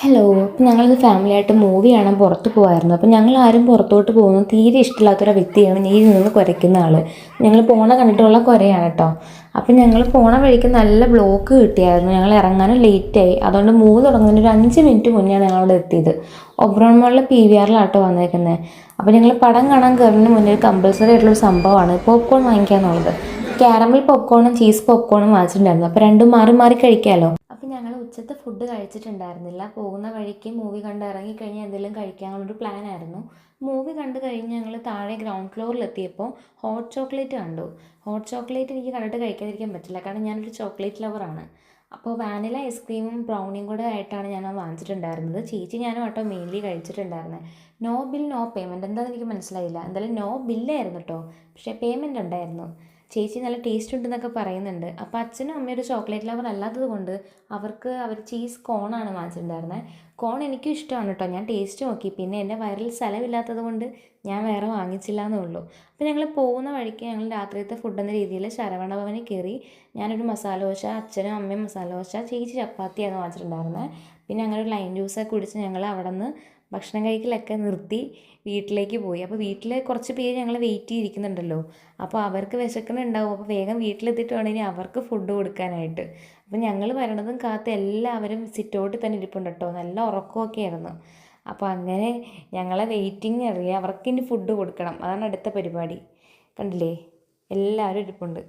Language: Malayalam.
ഹലോ. അപ്പം ഞങ്ങളിന്ന് ഫാമിലിയായിട്ട് മൂവി കാണാൻ പുറത്ത് പോകായിരുന്നു. അപ്പം ഞങ്ങൾ ആരും പുറത്തോട്ട് പോകുന്നത് തീരെ ഇഷ്ടമില്ലാത്തൊരു വ്യക്തിയാണ് ഈ നിന്ന് കുരയ്ക്കുന്ന ആൾ. ഞങ്ങൾ പോണ കണ്ടിട്ടുള്ള കുരയാണ് കേട്ടോ. അപ്പം ഞങ്ങൾ പോണ വഴിക്ക് നല്ല ബ്ലോക്ക് കിട്ടിയായിരുന്നു. ഞങ്ങൾ ഇറങ്ങാനും ലേറ്റായി. അതുകൊണ്ട് മൂവി തുടങ്ങുന്നതിന് ഒരു 5 മിനിറ്റ് മുന്നെയാണ് ഞങ്ങളവിടെ എത്തിയത്. ഒബ്രോൺ മോളിലെ PVRലാട്ടോ വന്നേക്കുന്നത്. അപ്പോൾ ഞങ്ങൾ പടം കാണാൻ കയറുന്നതിന് മുന്നേ ഒരു കമ്പൽസറി ആയിട്ടുള്ളൊരു സംഭവമാണ് പോപ്കോൺ വാങ്ങിക്കുക എന്നുള്ളത്. കാരമൽ പോപ്കോണും ചീസ് പോപ്കോണും വാങ്ങിച്ചിട്ടുണ്ടായിരുന്നു. അപ്പോൾ രണ്ടും മാറി മാറി കഴിക്കാമല്ലോ. അപ്പം ഞങ്ങൾ ഉച്ചത്തെ ഫുഡ് കഴിച്ചിട്ടുണ്ടായിരുന്നില്ല. പോകുന്ന വഴിക്ക് മൂവി കണ്ട് ഇറങ്ങിക്കഴിഞ്ഞാൽ എന്തെങ്കിലും കഴിക്കാനുള്ളൊരു പ്ലാനായിരുന്നു. മൂവി കണ്ട് കഴിഞ്ഞ് ഞങ്ങൾ താഴെ ഗ്രൗണ്ട് ഫ്ലോറിലെത്തിയപ്പോൾ ഹോട്ട് ചോക്ലേറ്റ് കണ്ടു. ഹോട്ട് ചോക്ലേറ്റ് എനിക്ക് കണ്ടിട്ട് കഴിക്കാതിരിക്കാൻ പറ്റില്ല, കാരണം ഞാനൊരു ചോക്ലേറ്റ് ലവറാണ്. അപ്പോൾ വാനില ഐസ്ക്രീമും ബ്രൗണിയും കൂടെ ആയിട്ടാണ് ഞാൻ വാങ്ങിച്ചിട്ടുണ്ടായിരുന്നത്. ചേച്ചി ഞാനും ആട്ടോ മെയിൻലി കഴിച്ചിട്ടുണ്ടായിരുന്നത്. നോ ബിൽ നോ പേയ്മെൻറ്റ്, എന്താണെന്ന് എനിക്ക് മനസ്സിലായില്ല. എന്തായാലും നോ ബില്ലായിരുന്നു കേട്ടോ, പക്ഷേ പേയ്മെൻറ്റ് ഉണ്ടായിരുന്നു. ചേച്ചി നല്ല ടേസ്റ്റ് ഉണ്ടെന്നൊക്കെ പറയുന്നുണ്ട്. അപ്പോൾ അച്ഛനും അമ്മയും ഒരു ചോക്ലേറ്റ് ലവർ അല്ലാത്തത് കൊണ്ട് അവർ ചീസ് കോണാണ് വാങ്ങിച്ചിട്ടുണ്ടായിരുന്നത്. കോൺ എനിക്കും ഇഷ്ടമാണ് കേട്ടോ, ഞാൻ ടേസ്റ്റ് നോക്കി. പിന്നെ എൻ്റെ വയറിൽ സ്ഥലമില്ലാത്തത് കൊണ്ട് ഞാൻ വേറെ വാങ്ങിച്ചില്ല എന്നേ ഉള്ളൂ. അപ്പോൾ ഞങ്ങൾ പോകുന്ന വഴിക്ക് ഞങ്ങൾ രാത്രിയത്തെ ഫുഡ് എന്ന രീതിയിൽ ശരവണ ഭവനിൽ കയറി. ഞാനൊരു മസാല ദോശ, അച്ഛനും അമ്മയും മസാല ദോശ, ചേച്ചി ചപ്പാത്തിയാണ് വാങ്ങിച്ചിട്ടുണ്ടായിരുന്നത്. പിന്നെ അങ്ങനെ ഒരു ലൈം ജ്യൂസൊക്കെ കുടിച്ച് ഞങ്ങൾ അവിടെ നിന്ന് ഭക്ഷണം കഴിക്കലൊക്കെ നിർത്തി വീട്ടിലേക്ക് പോയി. അപ്പോൾ വീട്ടിൽ കുറച്ച് പേര് ഞങ്ങൾ വെയിറ്റ് ചെയ്തിരിക്കുന്നുണ്ടല്ലോ. അപ്പോൾ അവർക്ക് വിശക്കുന്നുണ്ടാവും. അപ്പോൾ വേഗം വീട്ടിലെത്തിയിട്ട് വേണം ഇനി അവർക്ക് ഫുഡ് കൊടുക്കാനായിട്ട്. അപ്പം ഞങ്ങൾ വരണതും കാത്ത് എല്ലാവരും സിറ്റൗട്ടിൽ തന്നെ ഇരിപ്പുണ്ട് കേട്ടോ. നല്ല ഉറക്കമൊക്കെ ആയിരുന്നു. അപ്പോൾ അങ്ങനെ ഞങ്ങളെ വെയിറ്റിംഗ് അറിയാം. അവർക്കിനി ഫുഡ് കൊടുക്കണം, അതാണ് അടുത്ത പരിപാടി. കണ്ടില്ലേ, എല്ലാവരും ഇരിപ്പുണ്ട്.